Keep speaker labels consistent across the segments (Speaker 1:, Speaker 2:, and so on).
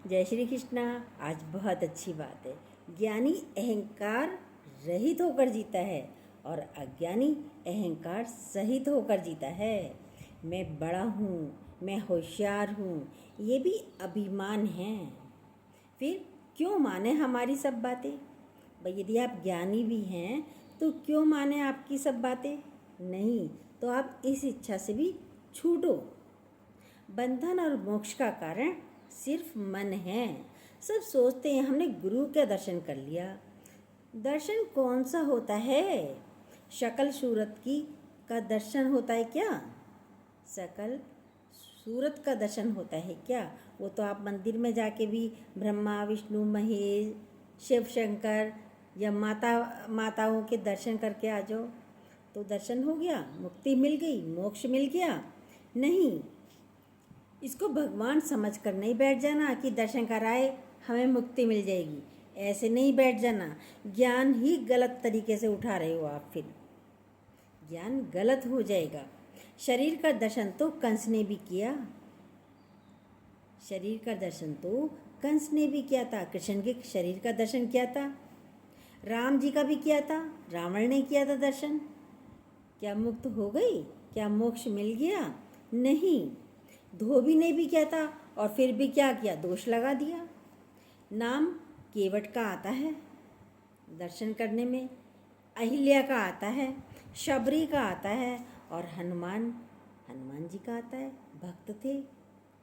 Speaker 1: जय श्री कृष्णा। आज बहुत अच्छी बात है। ज्ञानी अहंकार रहित होकर जीता है और अज्ञानी अहंकार सहित होकर जीता है। मैं बड़ा हूँ, मैं होशियार हूँ, ये भी अभिमान है। फिर क्यों माने हमारी सब बातें? भाई यदि आप ज्ञानी भी हैं तो क्यों माने आपकी सब बातें? नहीं तो आप इस इच्छा से भी छूटो। बंधन और मोक्ष का कारण सिर्फ मन है। सब सोचते हैं हमने गुरु का दर्शन कर लिया। दर्शन कौन सा होता है? शक्ल सूरत की का दर्शन होता है क्या? शक्ल सूरत का दर्शन होता है क्या? वो तो आप मंदिर में जाके भी ब्रह्मा विष्णु महेश शिव शंकर या माताओं के दर्शन करके आ जाओ तो दर्शन हो गया, मुक्ति मिल गई, मोक्ष मिल गया? नहीं, इसको भगवान समझ कर नहीं बैठ जाना कि दर्शन कराए हमें मुक्ति मिल जाएगी। ऐसे नहीं बैठ जाना। ज्ञान ही गलत तरीके से उठा रहे हो आप, फिर ज्ञान गलत हो जाएगा। शरीर का दर्शन तो कंस ने भी किया। शरीर का दर्शन तो कंस ने भी किया था। कृष्ण के शरीर का दर्शन किया था। राम जी का भी किया था। रावण ने किया था दर्शन। क्या मुक्त हो गई? क्या मोक्ष मिल गया? नहीं। धोबी ने भी किया था और फिर भी क्या किया? दोष लगा दिया। नाम केवट का आता है दर्शन करने में, अहिल्या का आता है, शबरी का आता है और हनुमान जी का आता है। भक्त थे।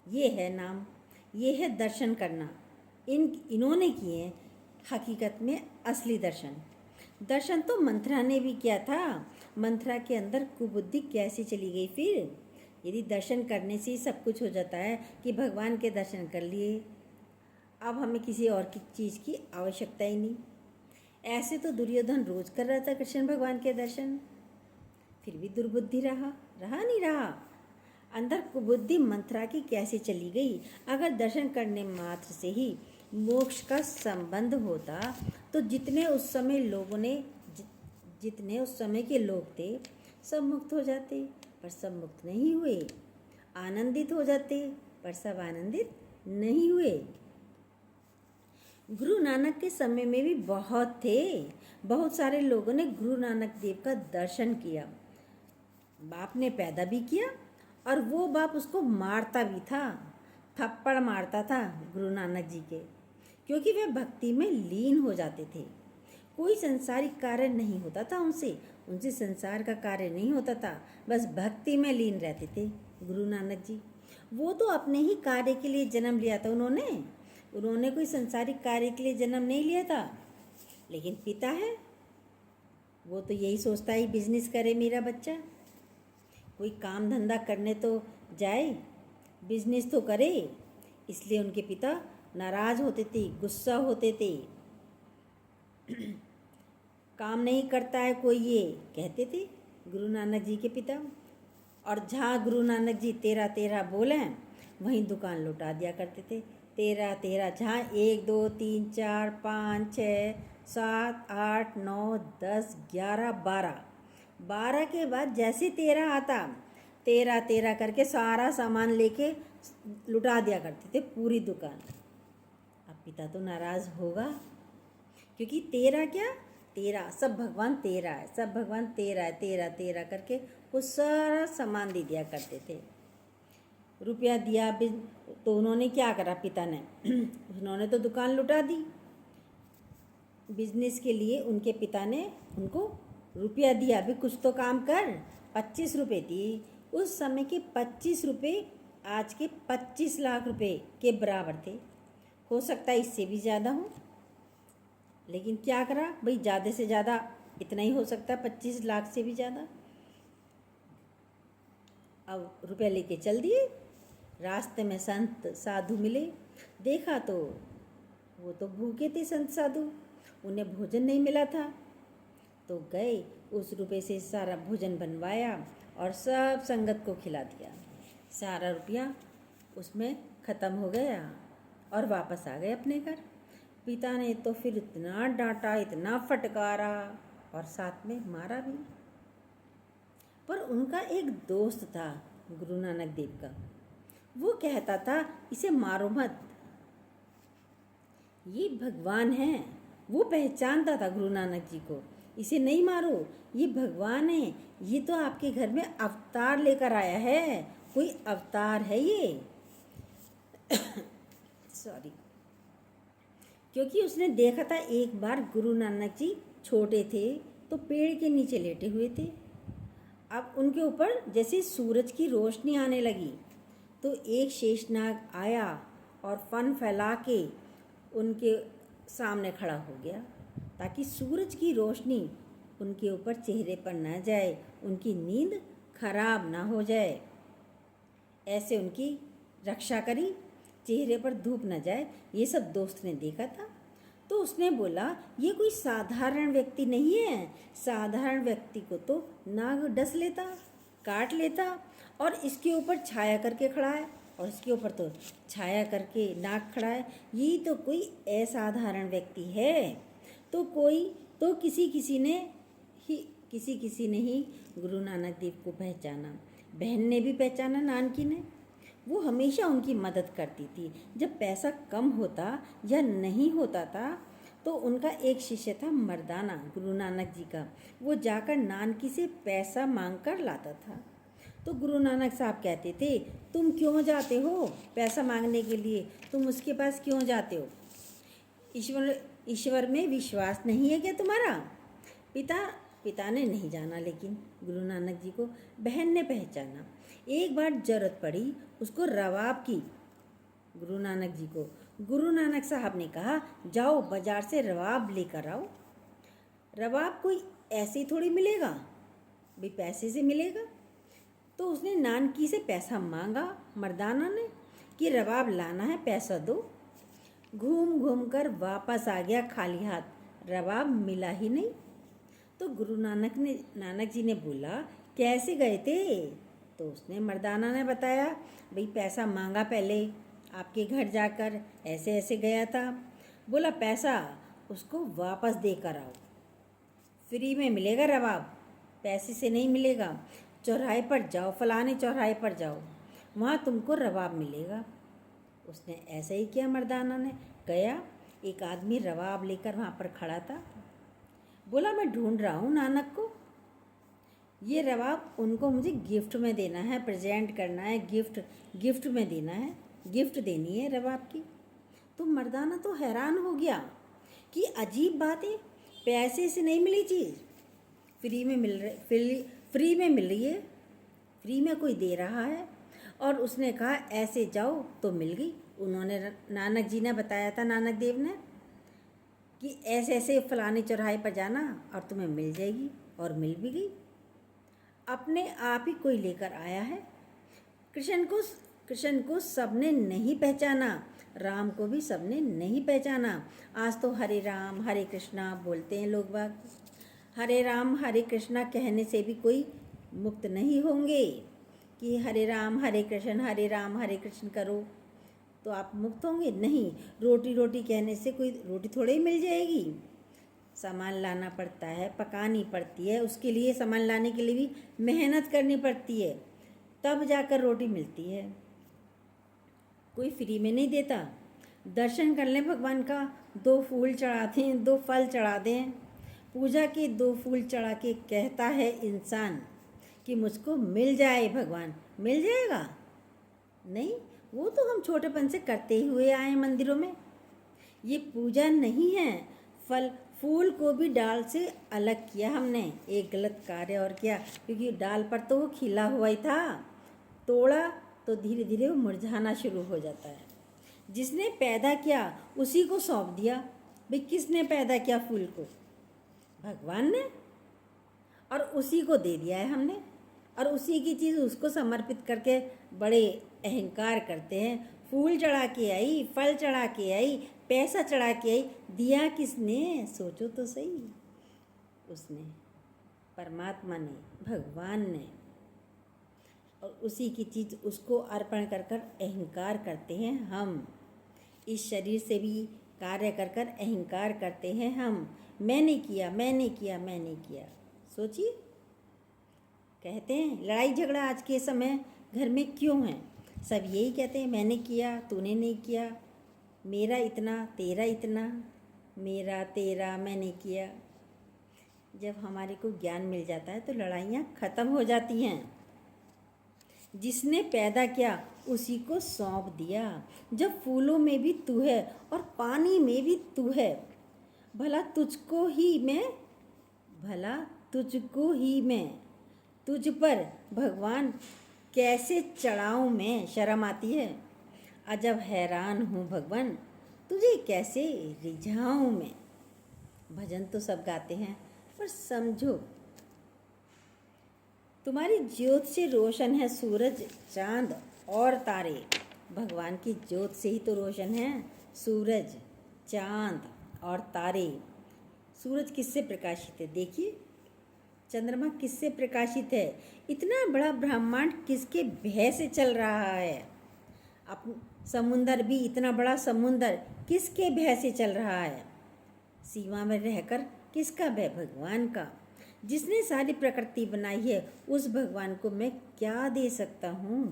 Speaker 1: ये है नाम, ये है दर्शन करना। इन्होंने किए हकीकत में असली दर्शन। दर्शन तो मंथरा ने भी किया था। मंथरा के अंदर कुबुद्धि कैसे चली गई फिर? यदि दर्शन करने से ही सब कुछ हो जाता है कि भगवान के दर्शन कर लिए, अब हमें किसी और की चीज़ की आवश्यकता ही नहीं। ऐसे तो दुर्योधन रोज कर रहा था कृष्ण भगवान के दर्शन, फिर भी दुर्बुद्धि रहा नहीं रहा। अंदर कुबुद्धि मंथरा की कैसे चली गई? अगर दर्शन करने मात्र से ही मोक्ष का संबंध होता तो जितने उस समय के लोग थे सब मुक्त हो जाते, पर सब मुक्त नहीं हुए। आनंदित हो जाते, पर सब आनंदित नहीं हुए। गुरु नानक के समय में भी बहुत सारे लोगों ने गुरु नानक देव का दर्शन किया। बाप ने पैदा भी किया और वो बाप उसको मारता भी था, थप्पड़ मारता था गुरु नानक जी के, क्योंकि वे भक्ति में लीन हो जाते थे। कोई संसारिक कार्य नहीं होता था उनसे संसार का कार्य नहीं होता था, बस भक्ति में लीन रहते थे गुरु नानक जी। वो तो अपने ही कार्य के लिए जन्म लिया था उन्होंने कोई संसारिक कार्य के लिए जन्म नहीं लिया था। लेकिन पिता है, वो तो यही सोचता है बिजनेस करे मेरा बच्चा, कोई काम धंधा करने तो जाए, बिजनेस तो करे। इसलिए उनके पिता नाराज होते थे, गुस्सा होते थे। काम नहीं करता है कोई, ये कहते थे गुरु नानक जी के पिता। और जहाँ गुरु नानक जी तेरा तेरा बोले वहीं दुकान लौटा दिया करते थे। तेरा तेरा, जहाँ 1 2 3 4 5 6 7 8 9 10 11 12 के बाद जैसे 13 आता, तेरा तेरा करके सारा सामान लेके लुटा दिया करते थे पूरी दुकान। अब पिता तो नाराज होगा, क्योंकि तेरा सब भगवान तेरा है, सब भगवान तेरा है, तेरा तेरा करके वो सारा सामान दे दिया करते थे। रुपया दिया भी तो उन्होंने क्या करा पिता ने उन्होंने तो दुकान लुटा दी। बिजनेस के लिए उनके पिता ने उनको रुपया दिया, भी कुछ तो काम कर। 25 रुपये थी उस समय के। 25 रुपये आज के 25 लाख रुपए के बराबर थे। हो सकता है इससे भी ज़्यादा हो, लेकिन क्या करा भाई, ज़्यादा से ज़्यादा इतना ही हो सकता है, 25 लाख से भी ज़्यादा। अब रुपया लेके चल दिए। रास्ते में संत साधु मिले, देखा तो वो तो भूखे थे संत साधु, उन्हें भोजन नहीं मिला था, तो गए उस रुपये से सारा भोजन बनवाया और सब संगत को खिला दिया। सारा रुपया उसमें ख़त्म हो गया और वापस आ गए अपने घर। पिता ने तो फिर इतना डांटा, इतना फटकारा और साथ में मारा भी। पर उनका एक दोस्त था गुरु नानक देव का, वो कहता था इसे मारो मत, ये भगवान है। वो पहचानता था गुरु नानक जी को। इसे नहीं मारो, ये भगवान है। ये तो आपके घर में अवतार लेकर आया है, कोई अवतार है ये। सॉरी। क्योंकि उसने देखा था एक बार गुरु नानक जी छोटे थे तो पेड़ के नीचे लेटे हुए थे। अब उनके ऊपर जैसे सूरज की रोशनी आने लगी तो एक शेषनाग आया और फन फैला के उनके सामने खड़ा हो गया, ताकि सूरज की रोशनी उनके ऊपर चेहरे पर न जाए, उनकी नींद खराब ना हो जाए। ऐसे उनकी रक्षा करी, चेहरे पर धूप न जाए। ये सब दोस्त ने देखा था। तो उसने बोला, ये कोई साधारण व्यक्ति नहीं है। साधारण व्यक्ति को तो नाग डस लेता, काट लेता, और इसके ऊपर छाया करके खड़ा है, और इसके ऊपर तो छाया करके नाग खड़ा है। ये तो कोई असाधारण व्यक्ति है। तो किसी किसी ने ही गुरु नानक देव को पहचाना। बहन ने भी पहचाना, नानकी ने। वो हमेशा उनकी मदद करती थी। जब पैसा कम होता या नहीं होता था तो उनका एक शिष्य था मर्दाना, गुरु नानक जी का। वो जाकर नानकी से पैसा मांग कर लाता था। तो गुरु नानक साहब कहते थे, तुम क्यों जाते हो पैसा मांगने के लिए? तुम उसके पास क्यों जाते हो? ईश्वर में विश्वास नहीं है क्या तुम्हारा? पिता ने नहीं जाना, लेकिन गुरु नानक जी को बहन ने पहचाना। एक बार जरूरत पड़ी उसको रवाब की, गुरु नानक जी को। गुरु नानक साहब ने कहा, जाओ बाजार से रवाब लेकर आओ। रवाब कोई ऐसे थोड़ी मिलेगा, भाई पैसे से मिलेगा। तो उसने नानकी से पैसा मांगा, मर्दाना ने, कि रवाब लाना है, पैसा दो। घूम घूम कर वापस आ गया खाली हाथ, रवाब मिला ही नहीं। तो गुरु नानक जी ने बोला, कैसे गए थे? तो उसने, मर्दाना ने बताया, भाई पैसा मांगा पहले आपके घर जाकर, ऐसे ऐसे गया था। बोला पैसा उसको वापस देकर आओ, फ्री में मिलेगा रवाब, पैसे से नहीं मिलेगा। चौराहे पर जाओ, फलाने चौराहे पर जाओ, वहाँ तुमको रवाब मिलेगा। उसने ऐसा ही किया। मर्दाना ने गया, एक आदमी रवाब लेकर वहाँ पर खड़ा था। बोला, मैं ढूंढ रहा हूँ नानक को, ये रवाब उनको मुझे गिफ्ट में देना है, प्रेजेंट करना है, गिफ्ट में देना है, गिफ्ट देनी है रवाब की। तो मर्दाना तो हैरान हो गया कि अजीब बात है, पैसे से नहीं मिली चीज़ फ्री में मिल रही है, फ्री में कोई दे रहा है। और उसने कहा, ऐसे जाओ, तो मिल गई। उन्होंने, नानक जी ने बताया था, नानक देव ने, कि ऐसे ऐसे फलाने चौराहे पर जाना और तुम्हें मिल जाएगी, और मिल भी गई। अपने आप ही कोई लेकर आया है। कृष्ण को सबने नहीं पहचाना, राम को भी सबने नहीं पहचाना। आज तो हरे राम हरे कृष्णा बोलते हैं लोग बाग। हरे राम हरे कृष्णा कहने से भी कोई मुक्त नहीं होंगे कि हरे राम हरे कृष्ण करो तो आप मुक्त होंगे? नहीं। रोटी कहने से कोई रोटी थोड़े ही मिल जाएगी। सामान लाना पड़ता है, पकानी पड़ती है, उसके लिए सामान लाने के लिए भी मेहनत करनी पड़ती है, तब जाकर रोटी मिलती है। कोई फ्री में नहीं देता। दर्शन कर लें भगवान का, 2 फूल चढ़ा दें, 2 फल चढ़ा दें, पूजा के 2 फूल चढ़ा के कहता है इंसान कि मुझको मिल जाए भगवान, मिल जाएगा? नहीं, वो तो हम छोटेपन से करते ही हुए आए मंदिरों में। ये पूजा नहीं है। फूल को भी डाल से अलग किया हमने, एक गलत कार्य और किया, क्योंकि डाल पर तो वो खिला हुआ ही था, तोड़ा तो धीरे धीरे वो मुरझाना शुरू हो जाता है। जिसने पैदा किया उसी को सौंप दिया। भाई किसने पैदा किया फूल को? भगवान ने, और उसी को दे दिया है हमने, और उसी की चीज़ उसको समर्पित करके बड़े अहंकार करते हैं। फूल चढ़ा के आई, फल चढ़ा के आई, पैसा चढ़ा के आई, दिया किसने? सोचो तो सही। उसने, परमात्मा ने, भगवान ने। और उसी की चीज़ उसको अर्पण कर कर अहंकार करते हैं हम। इस शरीर से भी कार्य कर कर अहंकार करते हैं हम। मैंने किया। सोचिए, कहते हैं लड़ाई झगड़ा आज के समय घर में क्यों है? सब यही कहते हैं, मैंने किया, तूने नहीं किया। मेरा इतना तेरा इतना, मेरा तेरा मैंने किया। जब हमारे को ज्ञान मिल जाता है तो लड़ाइयाँ ख़त्म हो जाती हैं। जिसने पैदा किया उसी को सौंप दिया। जब फूलों में भी तू है और पानी में भी तू है, भला तुझको ही मैं, भला तुझको ही मैं, तुझ पर भगवान कैसे चढ़ाऊँ मैं, शर्म आती है। अजब हैरान हूँ भगवान, तुझे कैसे रिझाऊँ मैं। भजन तो सब गाते हैं, पर समझो तुम्हारी ज्योत से रोशन है सूरज चांद और तारे। भगवान की ज्योत से ही तो रोशन है सूरज चांद और तारे। सूरज किससे प्रकाशित है? देखिए, चंद्रमा किससे प्रकाशित है? इतना बड़ा ब्रह्मांड किसके भय से चल रहा है? अब समुंदर भी, इतना बड़ा समुंदर किसके भय से चल रहा है? सीमा में रहकर किसका भय? भगवान का। जिसने सारी प्रकृति बनाई है उस भगवान को मैं क्या दे सकता हूँ?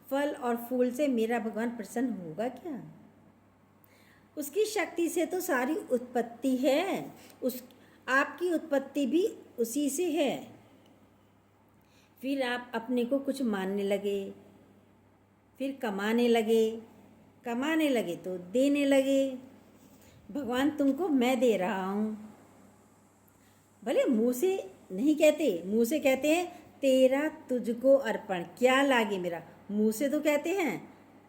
Speaker 1: फल और फूल से मेरा भगवान प्रसन्न होगा क्या? उसकी शक्ति से तो सारी उत्पत्ति है, उस आपकी उत्पत्ति भी उसी से है। फिर आप अपने को कुछ मानने लगे, फिर कमाने लगे तो देने लगे। भगवान तुमको मैं दे रहा हूँ, भले मुँह से नहीं कहते, मुँह से कहते हैं तेरा तुझको अर्पण, क्या लागे मेरा, मुँह से तो कहते हैं,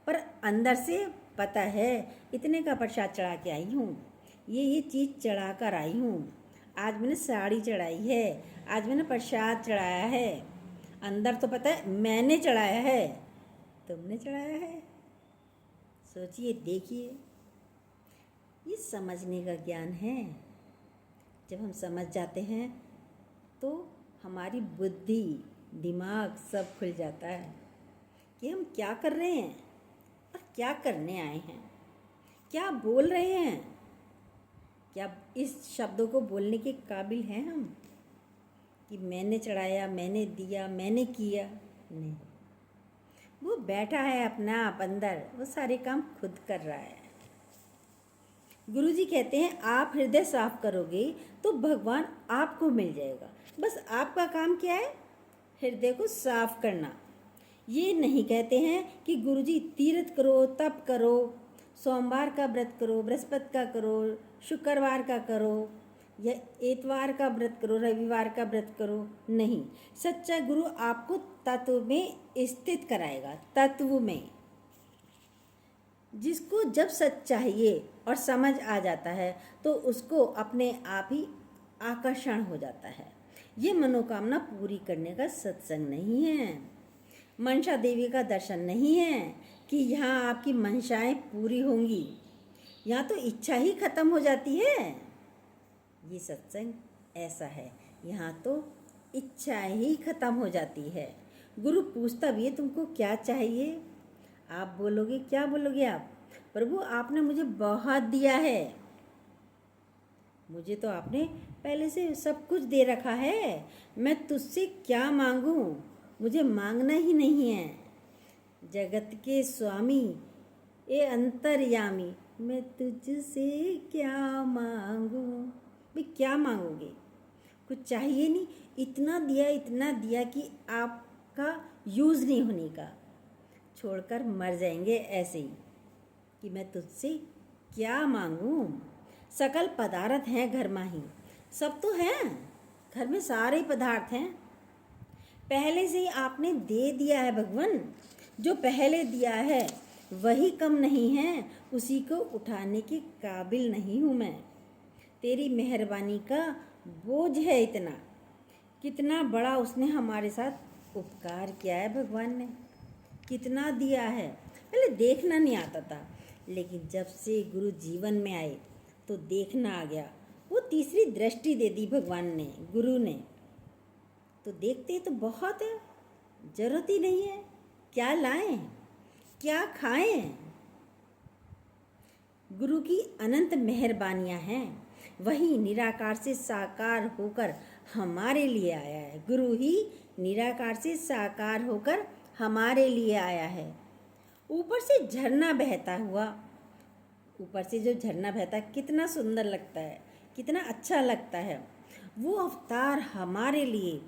Speaker 1: पर अंदर से पता है इतने का प्रसाद चढ़ा के आई हूँ, ये चीज़ चढ़ा कर आई हूँ। आज मैंने साड़ी चढ़ाई है, आज मैंने प्रसाद चढ़ाया है। अंदर तो पता है मैंने चढ़ाया है, तुमने चढ़ाया है। सोचिए, देखिए, ये समझने का ज्ञान है। जब हम समझ जाते हैं तो हमारी बुद्धि, दिमाग सब खुल जाता है कि हम क्या कर रहे हैं और क्या करने आए हैं, क्या बोल रहे हैं। क्या इस शब्दों को बोलने के काबिल हैं हम कि मैंने चढ़ाया, मैंने दिया, मैंने किया? नहीं, वो बैठा है अपना आप अंदर, वो सारे काम खुद कर रहा है। गुरुजी कहते हैं आप हृदय साफ करोगे तो भगवान आपको मिल जाएगा। बस आपका काम क्या है? हृदय को साफ करना। ये नहीं कहते हैं कि गुरुजी तीर्थ करो, तप करो, सोमवार का व्रत करो, बृहस्पति का करो, शुक्रवार का करो, या इतवार का व्रत करो, रविवार का व्रत करो। नहीं, सच्चा गुरु आपको तत्व में स्थित कराएगा, तत्व में। जिसको जब सच चाहिए और समझ आ जाता है तो उसको अपने आप ही आकर्षण हो जाता है। ये मनोकामना पूरी करने का सत्संग नहीं है, मनसा देवी का दर्शन नहीं है कि यहाँ आपकी मनसाएं पूरी होंगी। यहाँ तो इच्छा ही खत्म हो जाती है। ये सत्संग ऐसा है, यहाँ तो इच्छा ही खत्म हो जाती है। गुरु पूछता भी है तुमको क्या चाहिए? आप बोलोगे, क्या बोलोगे आप? प्रभु आपने मुझे बहुत दिया है, मुझे तो आपने पहले से सब कुछ दे रखा है, मैं तुझसे क्या मांगूं? मुझे मांगना ही नहीं है। जगत के स्वामी ए अंतर्यामी, मैं तुझसे क्या मांगूं? भाई क्या मांगोगे? कुछ चाहिए नहीं, इतना दिया कि आपका यूज़ नहीं होने का, छोड़कर मर जाएंगे ऐसे ही कि मैं तुझसे क्या मांगूं। सकल पदार्थ हैं घर में ही, सब तो हैं घर में, सारे पदार्थ हैं। पहले से ही आपने दे दिया है भगवान। जो पहले दिया है वही कम नहीं है, उसी को उठाने के काबिल नहीं हूँ मैं। तेरी मेहरबानी का बोझ है इतना, कितना बड़ा उसने हमारे साथ उपकार किया है भगवान ने, कितना दिया है। पहले देखना नहीं आता था, लेकिन जब से गुरु जीवन में आए तो देखना आ गया। वो तीसरी दृष्टि दे दी भगवान ने, गुरु ने। तो देखते तो बहुत है, जरूरत ही नहीं है। क्या लाएं, क्या खाएं? गुरु की अनंत मेहरबानियां हैं। वही निराकार से साकार होकर हमारे लिए आया है। गुरु ही निराकार से साकार होकर हमारे लिए आया है। ऊपर से झरना बहता हुआ ऊपर से जो झरना बहता है कितना सुंदर लगता है, कितना अच्छा लगता है। वो अवतार हमारे लिए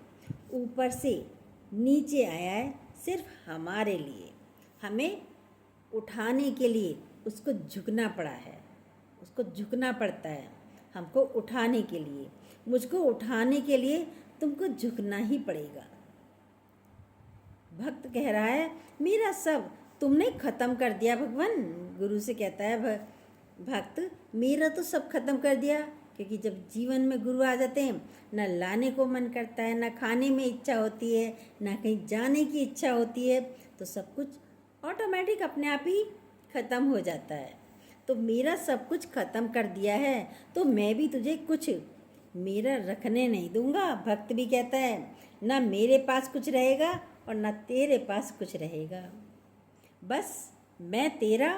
Speaker 1: ऊपर से नीचे आया है, सिर्फ हमारे लिए। हमें उठाने के लिए उसको झुकना पड़ा है, उसको झुकना पड़ता है हमको उठाने के लिए। मुझको उठाने के लिए तुमको झुकना ही पड़ेगा। भक्त कह रहा है मेरा सब तुमने ख़त्म कर दिया भगवान। गुरु से कहता है भक्त मेरा तो सब ख़त्म कर दिया। क्योंकि जब जीवन में गुरु आ जाते हैं, न लाने को मन करता है, न खाने में इच्छा होती है, न कहीं जाने की इच्छा होती है, तो सब कुछ ऑटोमेटिक अपने आप ही ख़त्म हो जाता है। तो मेरा सब कुछ ख़त्म कर दिया है, तो मैं भी तुझे कुछ मेरा रखने नहीं दूंगा। भक्त भी कहता है ना मेरे पास कुछ रहेगा और ना तेरे पास कुछ रहेगा, बस मैं तेरा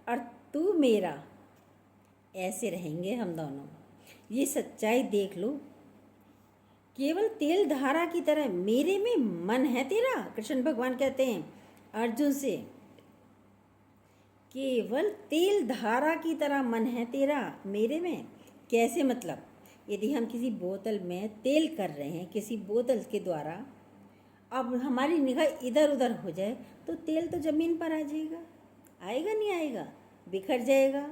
Speaker 1: और तू मेरा, ऐसे रहेंगे हम दोनों। ये सच्चाई देख लो। केवल तेल धारा की तरह मेरे में मन है तेरा। कृष्ण भगवान कहते हैं अर्जुन से, केवल तेल धारा की तरह मन है तेरा मेरे में। कैसे मतलब, यदि हम किसी बोतल में तेल कर रहे हैं किसी बोतल के द्वारा, अब हमारी निगाह इधर उधर हो जाए तो तेल तो ज़मीन पर आ जाएगा, आएगा नहीं आएगा, बिखर जाएगा।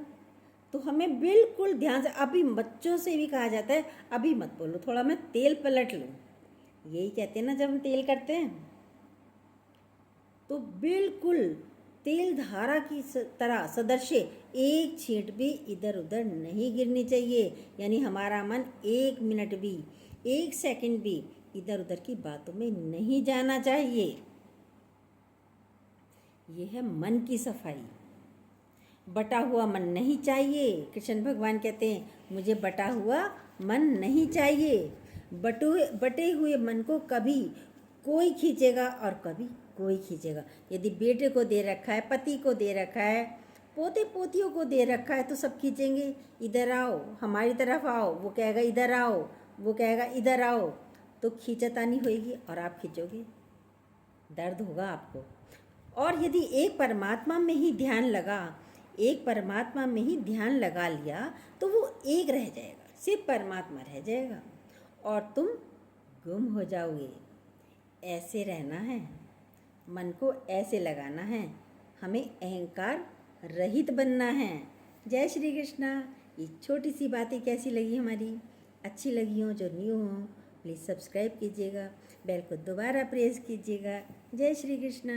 Speaker 1: तो हमें बिल्कुल ध्यान से, अभी बच्चों से भी कहा जाता है अभी मत बोलो, थोड़ा मैं तेल पलट लूँ, यही कहते हैं ना जब हम तेल करते हैं। तो बिल्कुल तेल धारा की तरह सदृश एक छींट भी इधर उधर नहीं गिरनी चाहिए। यानी हमारा मन 1 मिनट भी 1 सेकंड भी इधर उधर की बातों में नहीं जाना चाहिए। यह है मन की सफाई। बटा हुआ मन नहीं चाहिए। कृष्ण भगवान कहते हैं मुझे बटा हुआ मन नहीं चाहिए। बटे हुए मन को कभी कोई खींचेगा और कभी कोई खींचेगा। यदि बेटे को दे रखा है, पति को दे रखा है, पोते पोतियों को दे रखा है, तो सब खींचेंगे, इधर आओ, हमारी तरफ आओ, वो कहेगा इधर आओ, वो कहेगा इधर आओ, तो खींचतानी होएगी और आप खींचोगे, दर्द होगा आपको। और यदि एक परमात्मा में ही ध्यान लगा, एक परमात्मा में ही ध्यान लगा लिया, तो वो एक रह जाएगा, सिर्फ परमात्मा रह जाएगा और तुम गुम हो जाओगे। ऐसे रहना है, मन को ऐसे लगाना है, हमें अहंकार रहित बनना है। जय श्री कृष्णा। ये छोटी सी बातें कैसी लगी हमारी, अच्छी लगी हो, जो न्यू हो प्लीज़ सब्सक्राइब कीजिएगा, बेल को दोबारा प्रेस कीजिएगा। जय श्री कृष्णा।